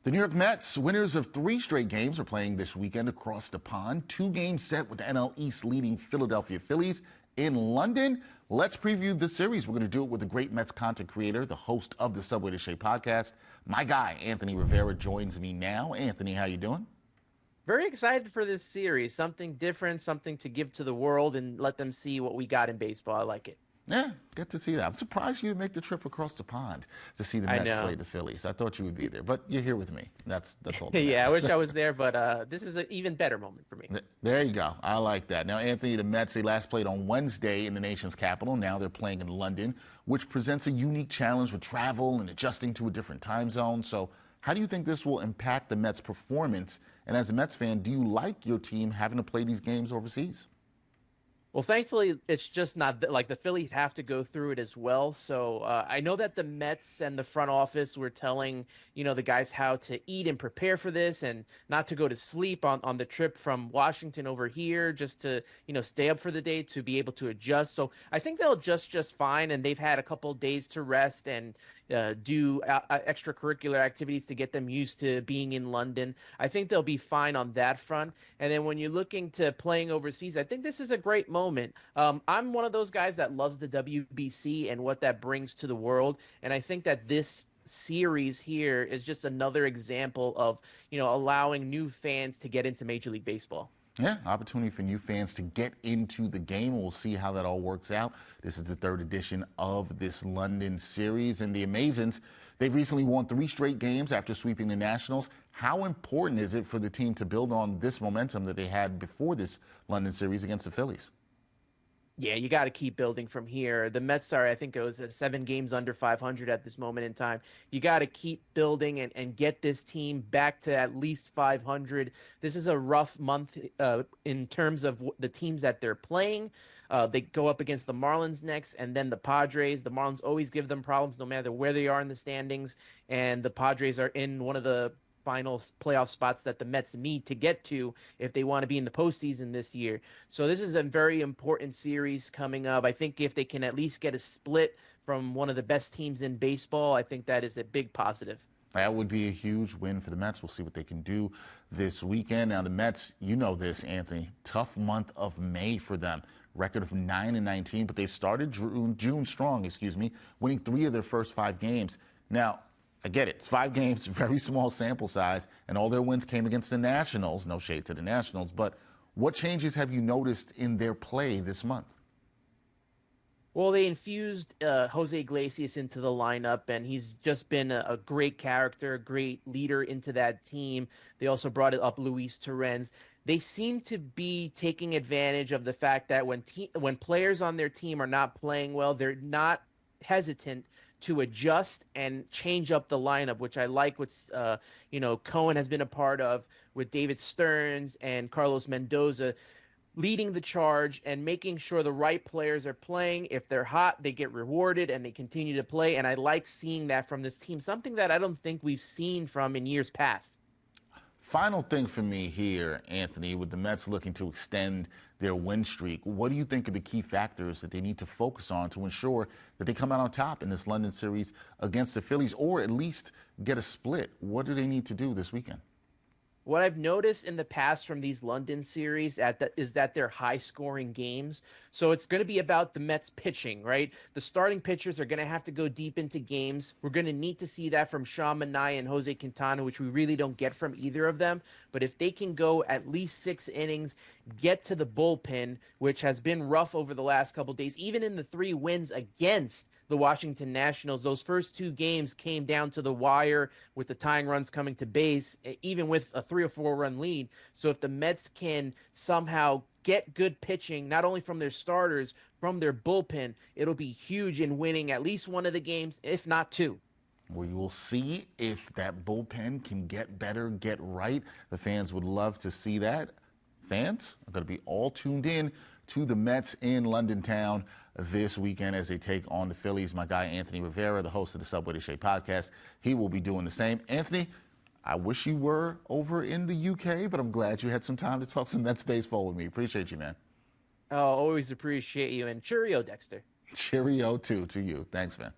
The New York Mets, winners of 3 straight games, are playing this weekend across the pond. 2 games set with the NL East leading Philadelphia Phillies in London. Let's preview this series. We're going to do it with the great Mets content creator, the host of the Subway to Shea podcast. My guy, Anthony Rivera, joins me now. Anthony, how you doing? Very excited for this series. Something different, something to give to the world and let them see what we got in baseball. I like it. Yeah, get to see that. I'm surprised you make the trip across the pond to see the I Mets know. play the Phillies. I thought you would be there, but you're here with me. That's all that Yeah, I matters. wish I was there, but this is an even better moment for me. There you go. I like that. Now, Anthony, the Mets, they last played on Wednesday in the nation's capital. Now they're playing in London, which presents a unique challenge with travel and adjusting to a different time zone. So how do you think this will impact the Mets' performance? And as a Mets fan, do you like your team having to play these games overseas? Well, thankfully, it's just not like the Phillies have to go through it as well. So I know that the Mets and the front office were telling, the guys how to eat and prepare for this and not to go to sleep on the trip from Washington over here, just to, stay up for the day to be able to adjust. So I think they'll adjust just fine. And they've had a couple of days to rest and do extracurricular activities to get them used to being in London. I think they'll be fine on that front. And then when you're looking to playing overseas, I think this is a great moment. I'm one of those guys that loves the WBC and what that brings to the world. And I think that this series here is just another example of, allowing new fans to get into Major League Baseball. Yeah, opportunity for new fans to get into the game. We'll see how that all works out. This is the 3rd edition of this London series. And the Amazons, they've recently won 3 straight games after sweeping the Nationals. How important is it for the team to build on this momentum that they had before this London series against the Phillies? Yeah, you got to keep building from here. The Mets are, I think it was 7 games under 500 at this moment in time. You got to keep building and get this team back to at least 500. This is a rough month in terms of the teams that they're playing. They go up against the Marlins next and then the Padres. The Marlins always give them problems no matter where they are in the standings. And the Padres are in one of the final playoff spots that the Mets need to get to if they want to be in the postseason this year. So this is a very important series coming up. I think if they can at least get a split from one of the best teams in baseball, I think that is a big positive. That would be a huge win for the Mets. We'll see what they can do this weekend. Now, the Mets, you know this, Anthony, tough month of May for them. Record of 9-19, but they've started June strong, winning 3 of their first 5 games. Now, I get it. It's 5 games, very small sample size, and all their wins came against the Nationals. No shade to the Nationals, but what changes have you noticed in their play this month? Well, they infused Jose Iglesias into the lineup, and he's just been a great character, a great leader into that team. They also brought up Luis Torrens. They seem to be taking advantage of the fact that when players on their team are not playing well, they're not hesitant to adjust and change up the lineup, which I like what Cohen has been a part of with David Stearns and Carlos Mendoza leading the charge and making sure the right players are playing. If they're hot, they get rewarded and they continue to play. And I like seeing that from this team, something that I don't think we've seen from in years past. Final thing for me here, Anthony, with the Mets looking to extend their win streak, what do you think are the key factors that they need to focus on to ensure that they come out on top in this London series against the Phillies, or at least get a split? What do they need to do this weekend? What I've noticed in the past from these London series is that they're high-scoring games. So it's going to be about the Mets pitching, right? The starting pitchers are going to have to go deep into games. We're going to need to see that from Sean Manaea and Jose Quintana, which we really don't get from either of them. But if they can go at least 6 innings, get to the bullpen, which has been rough over the last couple of days, even in the 3 wins against the Washington Nationals, those first 2 games came down to the wire with the tying runs coming to base, even with a 3 or 4 run lead. So if the Mets can somehow get good pitching, not only from their starters, from their bullpen, it'll be huge in winning at least one of the games, if not 2. We will see if that bullpen can get better, get right. The fans would love to see that. Fans are going to be all tuned in to the Mets in London town this weekend as they take on the Phillies. My guy, Anthony Rivera, the host of the Subway to Shea podcast, he will be doing the same. Anthony, I wish you were over in the UK, but I'm glad you had some time to talk some Mets baseball with me. Appreciate you, man. Oh, always appreciate you. And cheerio, Dexter. Cheerio, too, to you. Thanks, man.